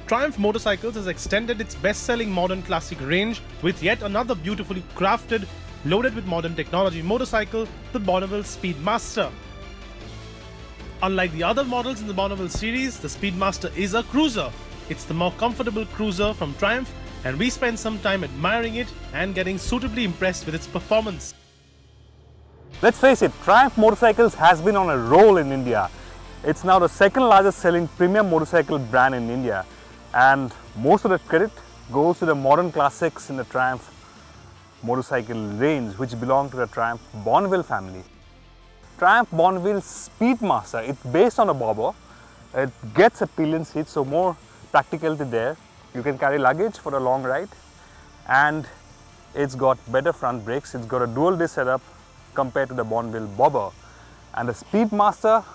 Triumph Motorcycles has extended its best-selling modern classic range with yet another beautifully crafted, loaded with modern technology motorcycle, the Bonneville Speedmaster. Unlike the other models in the Bonneville series, the Speedmaster is a cruiser. It's the more comfortable cruiser from Triumph, and we spent some time admiring it and getting suitably impressed with its performance. Let's face it, Triumph Motorcycles has been on a roll in India. It's now the second largest selling premium motorcycle brand in India, and most of the credit goes to the modern classics in the Triumph motorcycle range, which belong to the Triumph Bonneville family. Triumph Bonneville Speedmaster, it's based on a bobber. It gets a pillion seat, so more practicality there. You can carry luggage for a long ride, and it's got better front brakes. It's got a dual disc setup compared to the Bonneville bobber, and the Speedmaster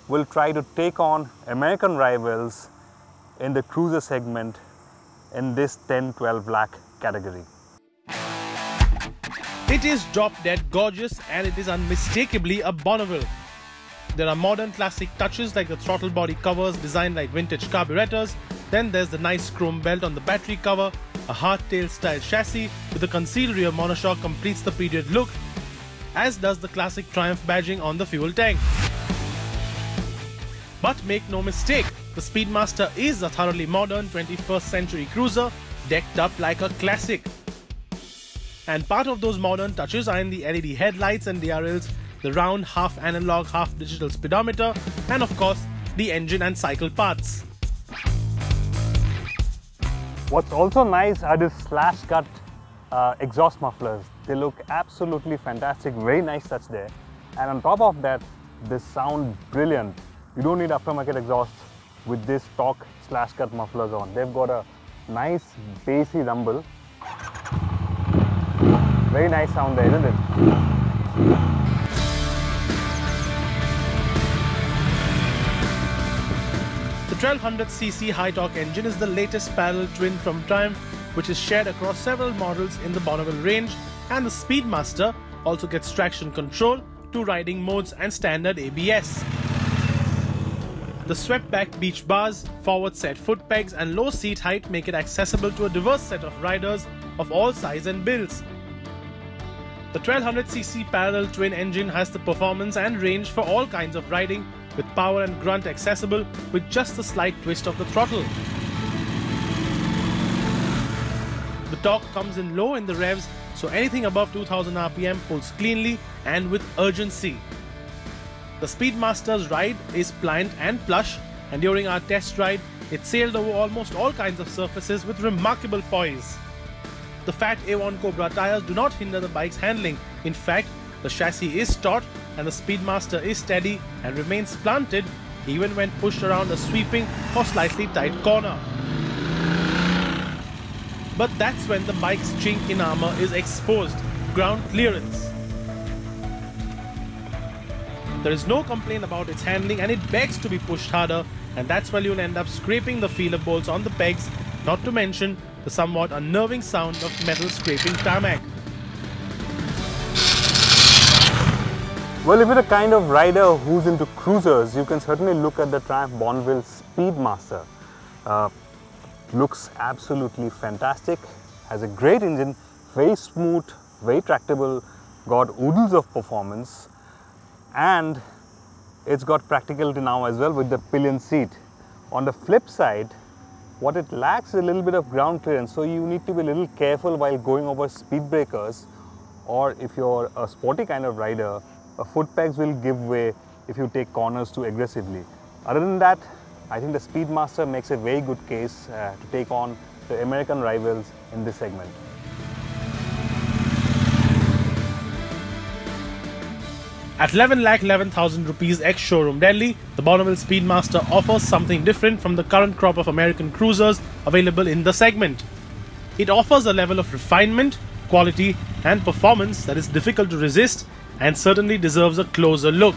will try to take on American rivals in the cruiser segment in this 10-12 lakh category. It is drop dead gorgeous, and it is unmistakably a Bonneville. There are modern classic touches like the throttle body covers designed like vintage carburetors. Then there's the nice chrome belt on the battery cover. A hardtail style chassis with a concealed rear monoshock completes the period look, as does the classic Triumph badging on the fuel tank. But make no mistake, the Speedmaster is a thoroughly modern 21st century cruiser decked up like a classic. And part of those modern touches are in the LED headlights and DRLs, the round half analog half digital speedometer, and of course the engine and cycle parts. What's also nice are these slash cut exhaust mufflers. They look absolutely fantastic, very nice touch there. And on top of that, they sound brilliant. You don't need aftermarket exhaust with this stock slash cut mufflers on. They've got a nice bassy rumble. Very nice sound there, isn't it? The 1200cc high-torque engine is the latest parallel twin from Triumph, which is shared across several models in the Bonneville range, and the Speedmaster also gets traction control, 2 riding modes and standard ABS. The swept-back beach bars, forward-set foot pegs and low seat height make it accessible to a diverse set of riders of all size and builds. The 1200cc parallel twin engine has the performance and range for all kinds of riding, with power and grunt accessible with just a slight twist of the throttle. The torque comes in low in the revs, so anything above 2000 RPM pulls cleanly and with urgency. The Speedmaster's ride is pliant and plush, and during our test ride, it sailed over almost all kinds of surfaces with remarkable poise. The fat AVON COBRA tires do not hinder the bike's handling. In fact, the chassis is taut and the Speedmaster is steady and remains planted even when pushed around a sweeping or slightly tight corner. But that's when the bike's chink in armor is exposed, ground clearance. There is no complaint about its handling, and it begs to be pushed harder, and that's why you'll end up scraping the feeler bolts on the pegs, not to mention the somewhat unnerving sound of metal scraping tarmac. Well, if you're the kind of rider who's into cruisers, you can certainly look at the Triumph Bonneville Speedmaster. Looks absolutely fantastic, has a great engine, very smooth, very tractable, got oodles of performance, and it's got practicality now as well with the pillion seat. On the flip side, what it lacks is a little bit of ground clearance, so you need to be a little careful while going over speed breakers, or if you're a sporty kind of rider, foot pegs will give way if you take corners too aggressively. Other than that, I think the Speedmaster makes a very good case to take on the American rivals in this segment. At 11,11,000 rupees ex-showroom Delhi, the Bonneville Speedmaster offers something different from the current crop of American cruisers available in the segment. It offers a level of refinement, quality and performance that is difficult to resist and certainly deserves a closer look.